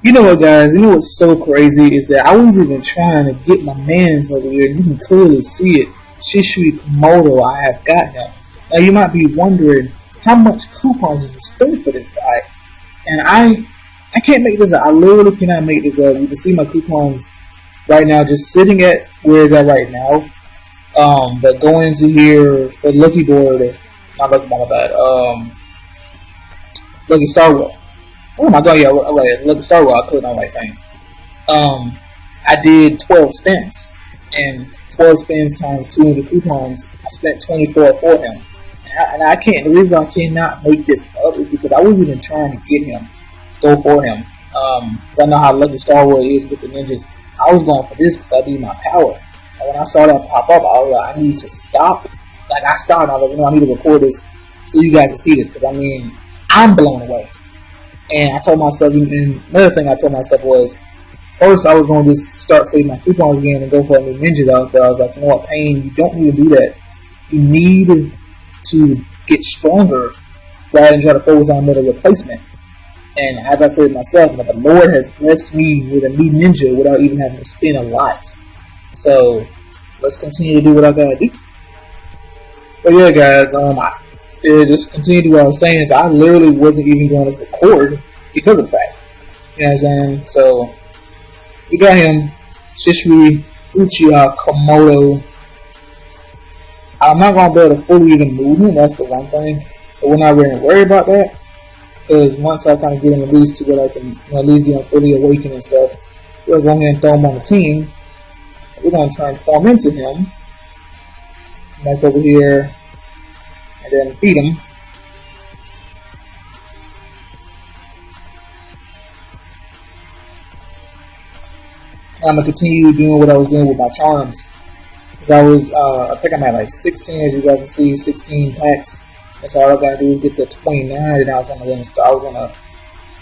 You know what, guys? You know what's so crazy is that I was even trying to get my man's over here, and you can clearly see it. Shisui Kimono, I have got him. Now you might be wondering how much coupons is spent for this guy, and I can't make this up. I literally cannot make this up. You can see my coupons right now just sitting at where it's at right now. But going into here for Lucky Board, not Lucky Board, my bad. Lucky Star Wars. Oh my god, yeah, right. Look, Star Wars, I put it on my thing. I did 12 spins, and 12 spins times 200 coupons, I spent 24 for him. And I can't, the reason I cannot make this up is because I was even trying to get him, go for him. I know how lucky Star Wars is with the ninjas. I was going for this because I need my power. And when I saw that pop up, I was like, I need to stop. Like, I stopped, I was like, you know, I need to record this so you guys can see this, because I mean, I'm blown away. And I told myself, and another thing I told myself was, first I was going to just start saving my coupons again and go for a new ninja out there. I was like, you know what, Pain, you don't need to do that. You need to get stronger rather than try to focus on another replacement. And as I said myself, the Lord has blessed me with a new ninja without even having to spend a lot. So let's continue to do what I gotta do. But yeah, guys, just continue to do what I was saying. Is I literally wasn't even going to record because of that. You know what I'm saying? So we got him, Shisui Kimono. I'm not going to be able to fully even move him. That's the one thing. But we're not really worried about that, because once I kind of get him at least to where I can, you know, at least get him fully awakened and stuff, we're going to go ahead and throw him on the team. We're going to transform into him. Back over here. And then feed him. I'm going to continue doing what I was doing with my charms. Because I think I'm at like 16, as you guys can see, 16 packs. And so all I got to do is get the 29, and I was going to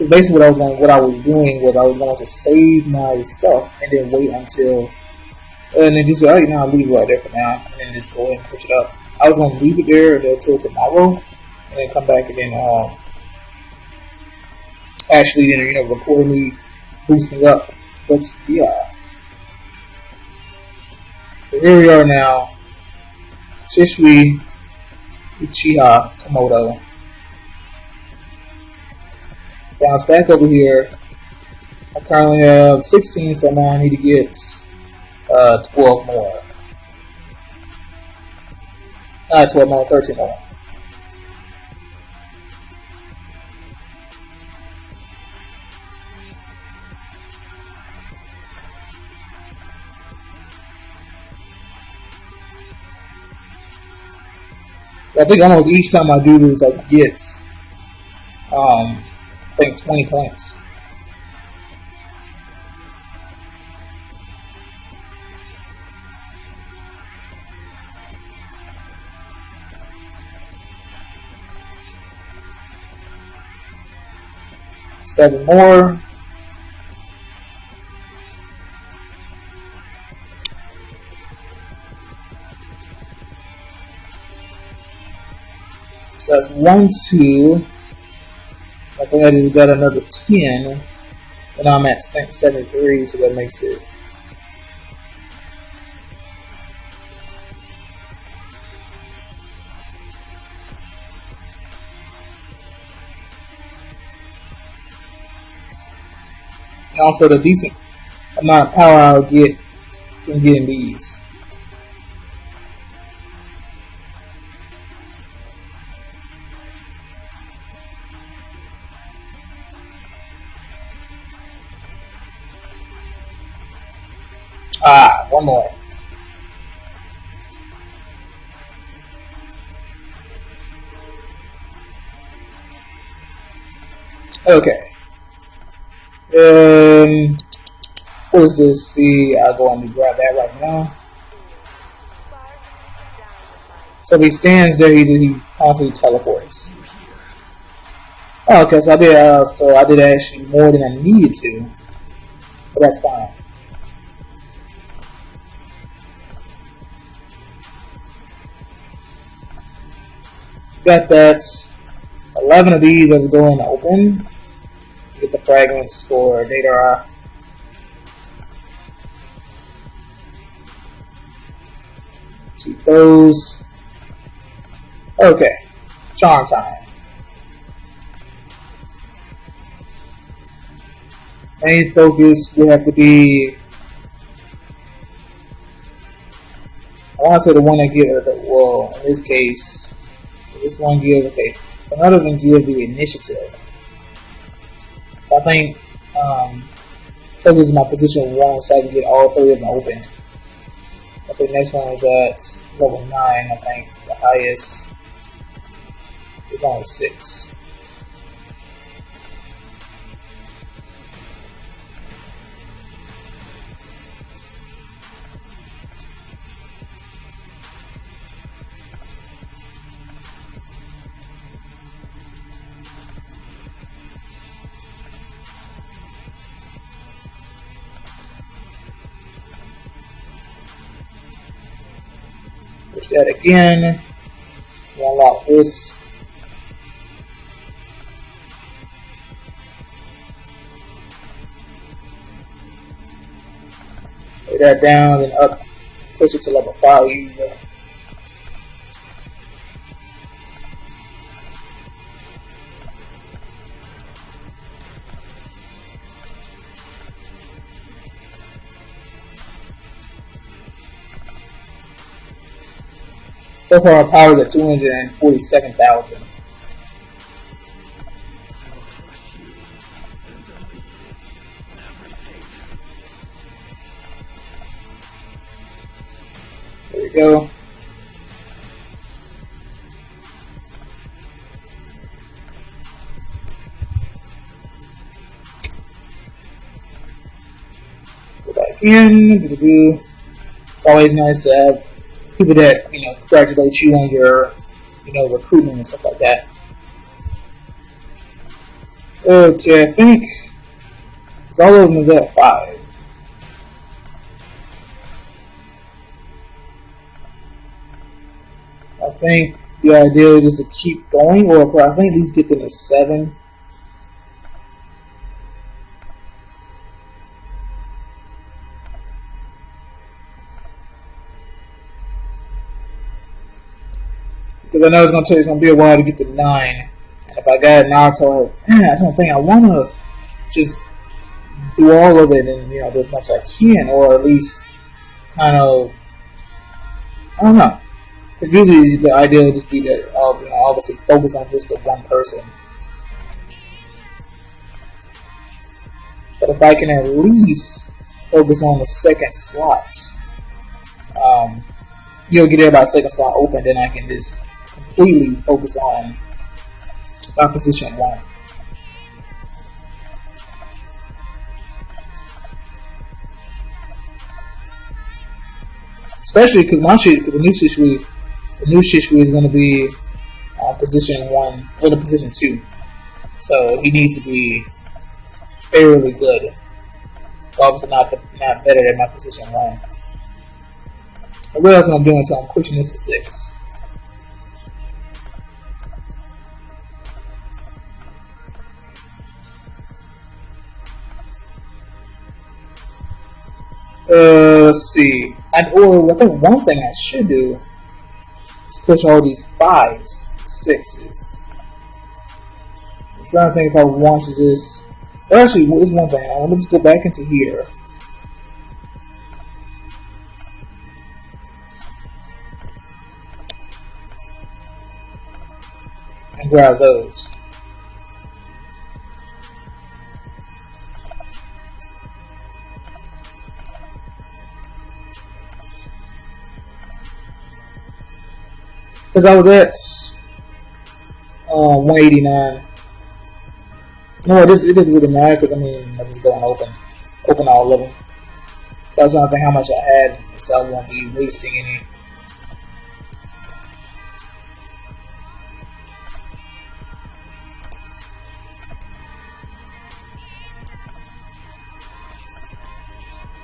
basically what I was doing was I was going to save my stuff and then wait until, and then just say, oh, you know, I'll leave it right there for now, and then just go ahead and push it up. I was going to leave it there until tomorrow, and then come back and then actually, you know, record me boosting up. But yeah, so here we are now. Shisui Kimono. Bounce back over here. I currently have 16, so now I need to get 12 more. 12 more, 13 more. I think almost each time I do this, I get, I think 20 points. Seven more. So that's 1, 2. I think I just got another 10. And now I'm at 73, so that makes it. And also the decent amount of power I'll get from getting these. One more. Okay. What is this? I'll go on and grab that right now. So he stands there, he constantly teleports. Oh, okay, so I did actually more than I needed to. But that's fine. Got that. 11 of these that's going to open. Get the fragments for data. Keep those. Okay. Charm time. Main focus will have to be, I want to say the one that gives, well, in this case, this one gives, okay, so none of them give the initiative. I think, focus is my position 1 so I can get all 3 of them open. I think the next one is at level 9, I think the highest is only 6. Push that again to unlock this. Lay that down and up, push it to level 5 user. So far, our power is at 247,000. There we go. Go back in. It's always nice to have people that, congratulate you on your, recruitment and stuff like that. Okay, I think it's all of them is at 5. I think the idea is just to keep going, or I think at least get them to 7. Because I know it's going to be a while to get to 9. And if I got Naruto, that's one thing. I want to just do all of it and, do as much as I can, or at least kind of, I don't know. Because usually the idea would just be that, obviously focus on just the one person. But if I can at least focus on the second slot, get everybody's second slot open, then I can just completely focus on my position 1. Especially because the new Shisui is going to be position 1, or the position 2. So he needs to be fairly good. Obviously not better than my position 1. I realize what I'm doing, so I'm pushing this to 6. Let's see. I think one thing I should do is push all these 5s, 6s. I'm trying to think if I want to just. Actually, there's one thing. I want to just go back into here. And grab those. Because I was at 189. No, it doesn't really matter because I'm just going open all of them. I was trying to think how much I had, so I won't be wasting any.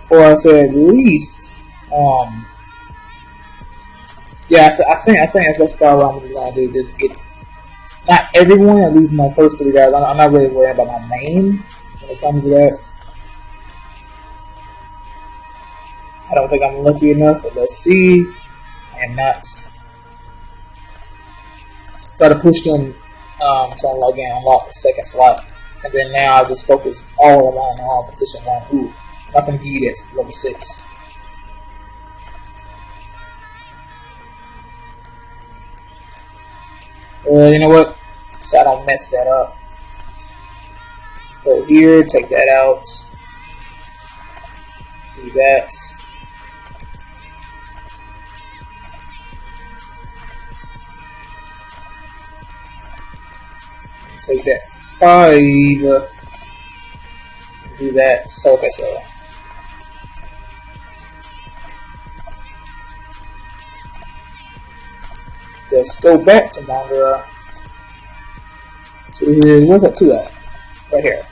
Or I said at least, yeah, I think that's probably what I'm just gonna do. Just Not everyone, at least my first 3 guys. I'm not really worried about my main when it comes to that. I don't think I'm lucky enough, but let's see. I am not. Try to push them to unlock the second slot. And then now I just focus all on position 1. Ooh, I'm not going to give you that level 6. You know what? So I don't mess that up. Go here, take that out. Do that. Take that 5. Do that. So okay, so just go back to manga. So here, where's that 2 at? Right here.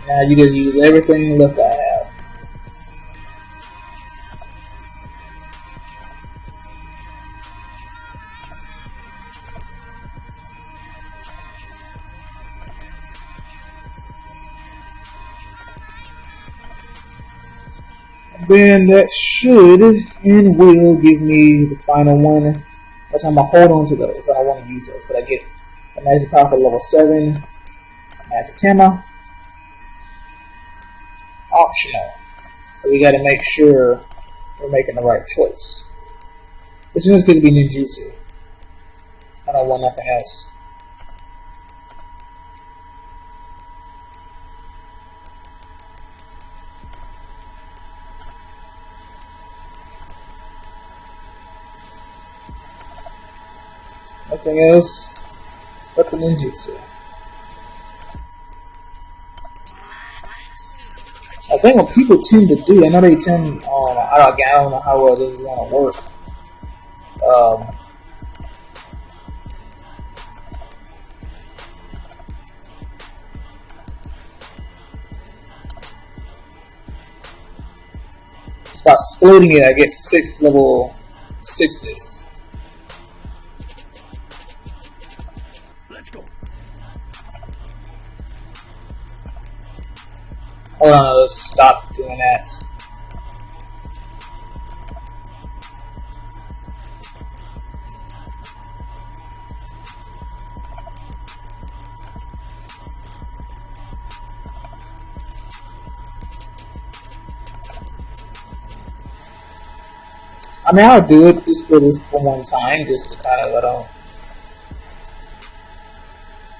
Now you just use everything left I have. Then that should and will give me the final one. But I'm going to hold on to those. I don't want to use those. But I get a nice and powerful level 7 magic Tama. Optional. So we got to make sure we're making the right choice. Which in this case be ninjutsu. I don't want nothing else. Nothing else but the ninjutsu. I think what people tend to do, I know they tend, I don't know how well this is going to work. It's by splitting it, I get 6 level 6s. Hold on, let's stop doing that. I mean, I'll do it just for this for one time, just to kind of let them.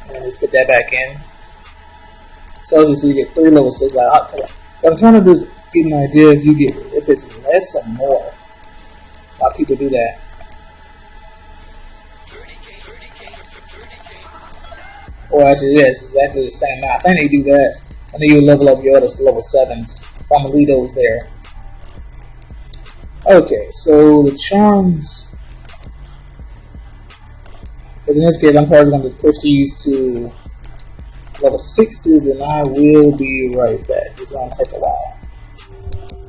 And let's get that back in. So you get 3 level 6 out. What I'm trying to do is get an idea if it's less or more. A lot of people do that. Or actually, yeah, it's exactly the same. Now, I think they do that. And then you level up your other level 7s. I'm going to leave those there. Okay, so the charms. But in this case, I'm probably going to push these to level 6s, and I will be right back. It's going to take a while.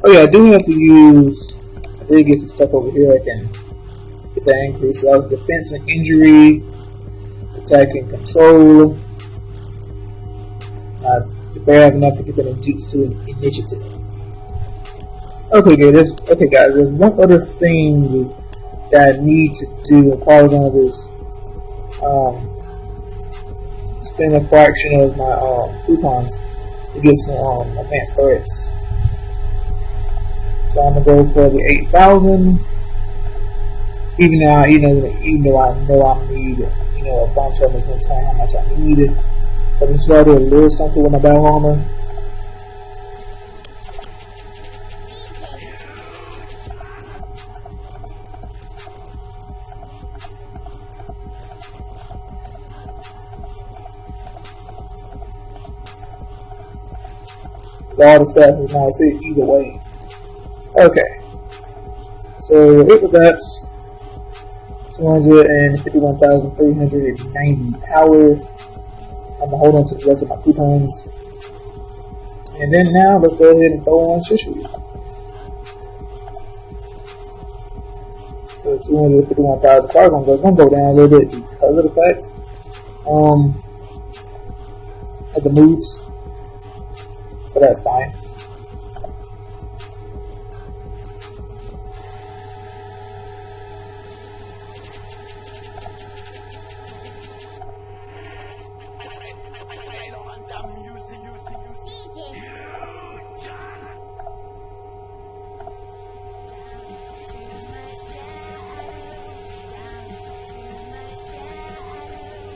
Oh yeah, I do have to use, I did get some stuff over here. I can get that increase. So defense and injury, attack and control. If I have enough to get that ninjutsu initiative. Okay guys, there's one other thing that I need to do. I'm probably going to just spend a fraction of my coupons to get some advanced threats. So I'm gonna go for the 8,000. Even though I know I need a bunch of them, it's gonna tell me how much I need. But just try to do a little something with my battle armor. All the stuff is nice either way. Okay, so it was that 251,390 power. I'm gonna hold on to the rest of my coupons. And then now let's go ahead and throw on Shisui. So 251,000 cargo is gonna go down a little bit because of the fact of the moods. But that's fine.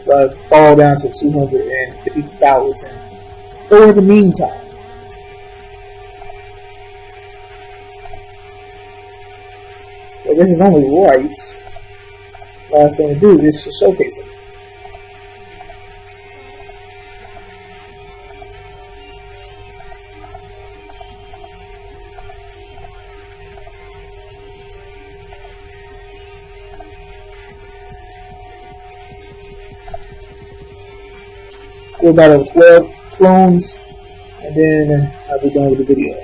So I fall down to 250,000 for the meantime. Well, this is only right. Last thing to do is to showcase it. Still got over 12 clones, and then I'll be done with the video.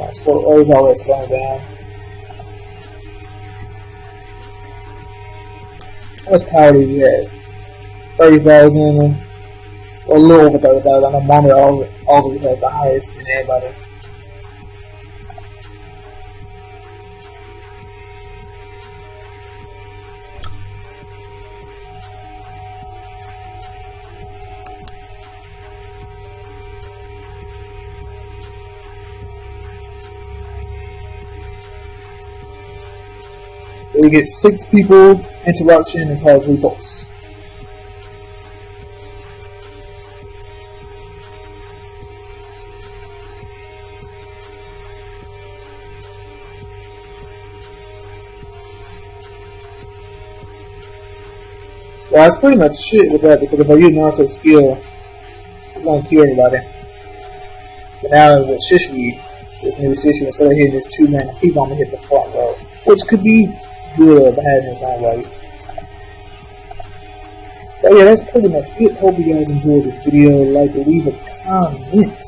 It's always slowing down. How much power do you have? 30,000. Or a little over 30,000. I know Mommy always has the highest in everybody. So we get 6 people, interruption, and cause repulse. Well, that's pretty much shit with that, because if I use Naruto's skill, it's gonna kill everybody. But now with Shisui, this new Shisui, instead of hitting this 2-man, people gonna hit the front row, which could be good or bad in its own way. But yeah, that's pretty much it. Hope you guys enjoyed this video. Like, leave a comment.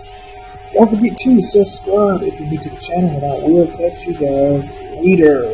Don't forget to subscribe if you're new to the channel, and I will catch you guys later.